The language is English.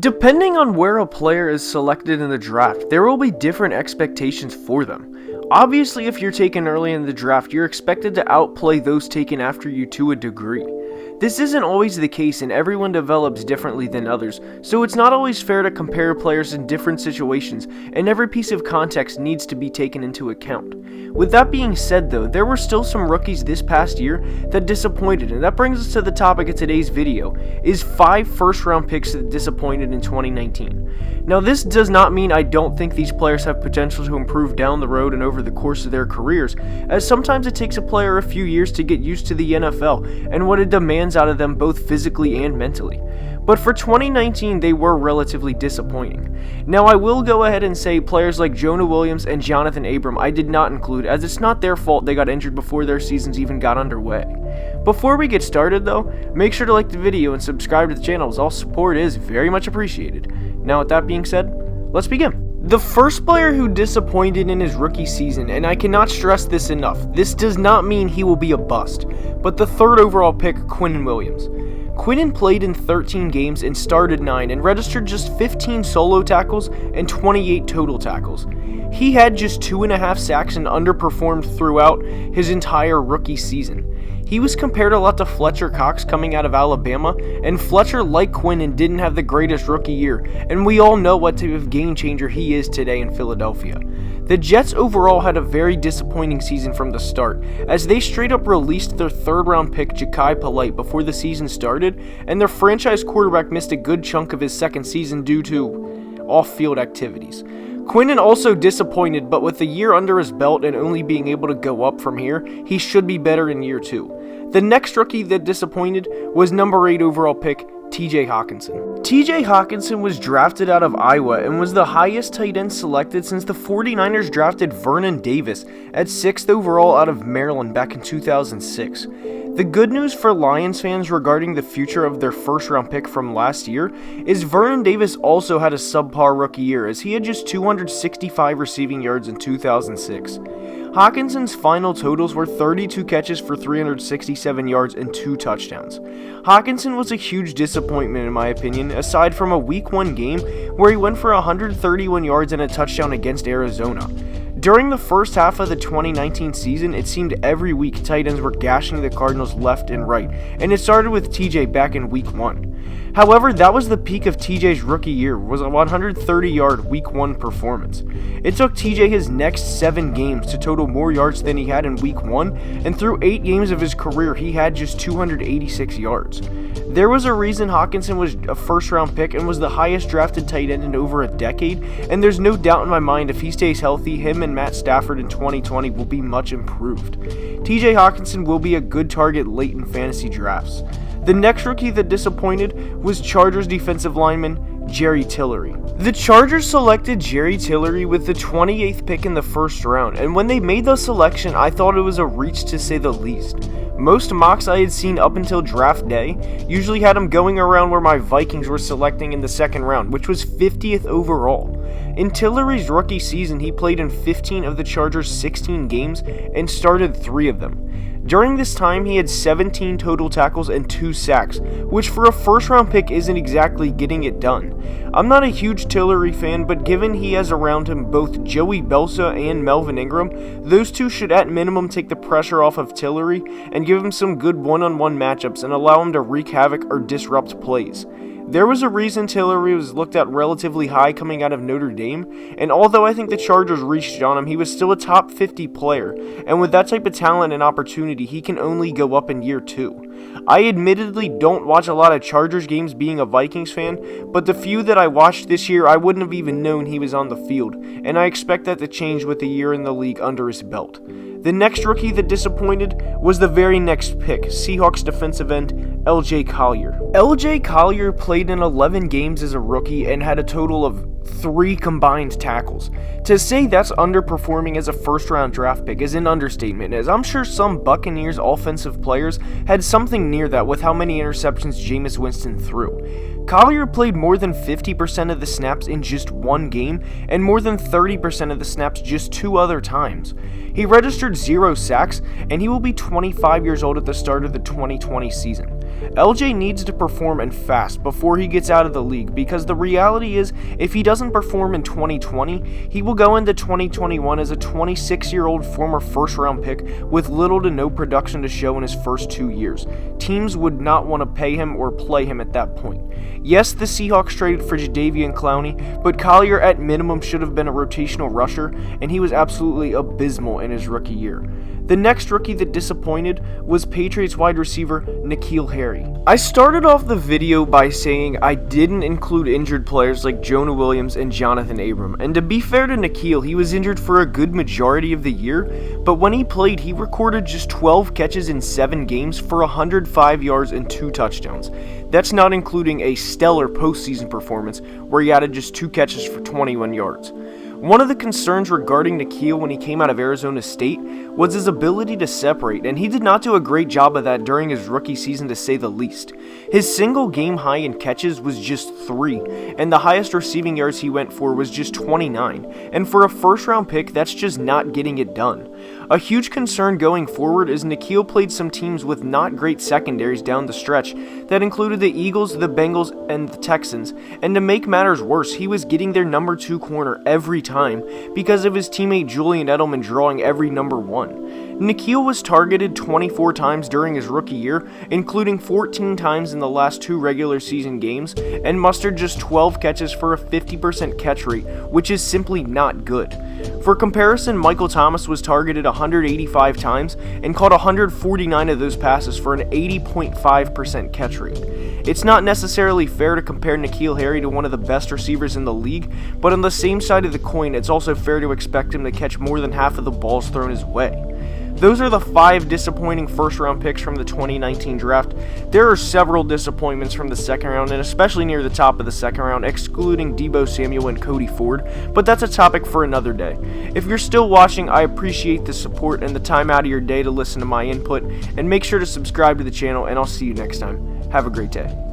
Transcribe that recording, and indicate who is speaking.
Speaker 1: Depending on where a player is selected in the draft, there will be different expectations for them. Obviously, if you're taken early in the draft, you're expected to outplay those taken after you to a degree. This isn't always the case, and everyone develops differently than others, so it's not always fair to compare players in different situations, and every piece of context needs to be taken into account. With that being said though, there were still some rookies this past year that disappointed, and that brings us to the topic of today's video, is 5 first-round picks that disappointed in 2019. Now this does not mean I don't think these players have potential to improve down the road and over the course of their careers, as sometimes it takes a player a few years to get used to the NFL and what it demands out of them both physically and mentally. But for 2019, they were relatively disappointing. Now I will go ahead and say players like Quinn Williams and Jonathan Abram I did not include, as it's not their fault they got injured before their seasons even got underway. Before we get started though, make sure to like the video and subscribe to the channel, as all support is very much appreciated. Now with that being said, let's begin. The first player who disappointed in his rookie season, and I cannot stress this enough, this does not mean he will be a bust, but the 3rd overall pick, Quinn Williams. Quinn played in 13 games and started 9 and registered just 15 solo tackles and 28 total tackles. He had just 2.5 sacks and underperformed throughout his entire rookie season. He was compared a lot to Fletcher Cox coming out of Alabama, and Fletcher, like Quinn, didn't have the greatest rookie year, and we all know what type of game changer he is today in Philadelphia. The Jets overall had a very disappointing season from the start, as they straight up released their 3rd round pick Ja'Kai Polite before the season started, and their franchise quarterback missed a good chunk of his second season due to off-field activities. Quinn also disappointed, but with a year under his belt and only being able to go up from here, he should be better in year 2. The next rookie that disappointed was number 8 overall pick, TJ Hawkinson. TJ Hawkinson was drafted out of Iowa and was the highest tight end selected since the 49ers drafted Vernon Davis at 6th overall out of Maryland back in 2006. The good news for Lions fans regarding the future of their first round pick from last year is Vernon Davis also had a subpar rookie year, as he had just 265 receiving yards in 2006. Hawkinson's final totals were 32 catches for 367 yards and 2 touchdowns. Hawkinson was a huge disappointment in my opinion, aside from a week 1 game where he went for 131 yards and a touchdown against Arizona. During the first half of the 2019 season, it seemed every week tight ends were gashing the Cardinals left and right, and it started with TJ back in week 1. However, that was the peak of TJ's rookie year, was a 130-yard week 1 performance. It took TJ his next 7 games to total more yards than he had in week 1, and through 8 games of his career, he had just 286 yards. There was a reason Hawkinson was a first-round pick and was the highest drafted tight end in over a decade, and there's no doubt in my mind if he stays healthy, him and Matt Stafford in 2020 will be much improved. TJ Hawkinson will be a good target late in fantasy drafts. The next rookie that disappointed was Chargers defensive lineman Jerry Tillery. The Chargers selected Jerry Tillery with the 28th pick in the first round, and when they made the selection, I thought it was a reach to say the least. Most mocks I had seen up until draft day usually had him going around where my Vikings were selecting in the 2nd round, which was 50th overall. In Tillery's rookie season, he played in 15 of the Chargers' 16 games and started 3 of them. During this time, he had 17 total tackles and 2 sacks, which for a first-round pick isn't exactly getting it done. I'm not a huge Tillery fan, but given he has around him both Joey Bosa and Melvin Ingram, those two should at minimum take the pressure off of Tillery and give him some good one-on-one matchups and allow him to wreak havoc or disrupt plays. There was a reason Tillery was looked at relatively high coming out of Notre Dame, and although I think the Chargers reached on him, he was still a top 50 player, and with that type of talent and opportunity, he can only go up in year 2. I admittedly don't watch a lot of Chargers games being a Vikings fan, but the few that I watched this year, I wouldn't have even known he was on the field, and I expect that to change with a year in the league under his belt. The next rookie that disappointed was the very next pick, Seahawks defensive end LJ Collier. LJ Collier played in 11 games as a rookie and had a total of 3 combined tackles. To say that's underperforming as a first-round draft pick is an understatement, as I'm sure some Buccaneers offensive players had something near that with how many interceptions Jameis Winston threw. Collier played more than 50% of the snaps in just 1 game and more than 30% of the snaps just 2 other times. He registered 0 sacks, and he will be 25 years old at the start of the 2020 season. LJ needs to perform and fast before he gets out of the league, because the reality is, if he doesn't perform in 2020, he will go into 2021 as a 26-year-old former first-round pick with little to no production to show in his first 2 years. Teams would not want to pay him or play him at that point. Yes, the Seahawks traded for Jadeveon Clowney, but Collier at minimum should have been a rotational rusher, and he was absolutely abysmal in his rookie year. The next rookie that disappointed was Patriots wide receiver N'Keal Harry. I started off the video by saying I didn't include injured players like Jonah Williams and Jonathan Abram, and to be fair to N'Keal, he was injured for a good majority of the year, but when he played, he recorded just 12 catches in 7 games for 105 yards and 2 touchdowns. That's not including a stellar postseason performance where he added just 2 catches for 21 yards. One of the concerns regarding N'Keal when he came out of Arizona State was his ability to separate, and he did not do a great job of that during his rookie season, to say the least. His single game high in catches was just 3, and the highest receiving yards he went for was just 29, and for a first round pick, that's just not getting it done. A huge concern going forward is N'Keal played some teams with not great secondaries down the stretch that included the Eagles, the Bengals, and the Texans, and to make matters worse, he was getting their number 2 corner every time because of his teammate Julian Edelman drawing every number 1. N'Keal was targeted 24 times during his rookie year, including 14 times in the last 2 regular season games, and mustered just 12 catches for a 50% catch rate, which is simply not good. For comparison, Michael Thomas was targeted 185 times and caught 149 of those passes for an 80.5% catch rate. It's not necessarily fair to compare N'Keal Harry to one of the best receivers in the league, but on the same side of the coin, it's also fair to expect him to catch more than half of the balls thrown his way. Those are the 5 disappointing first-round picks from the 2019 draft. There are several disappointments from the second round, and especially near the top of the second round, excluding Deebo Samuel and Cody Ford, but that's a topic for another day. If you're still watching, I appreciate the support and the time out of your day to listen to my input, and make sure to subscribe to the channel, and I'll see you next time. Have a great day.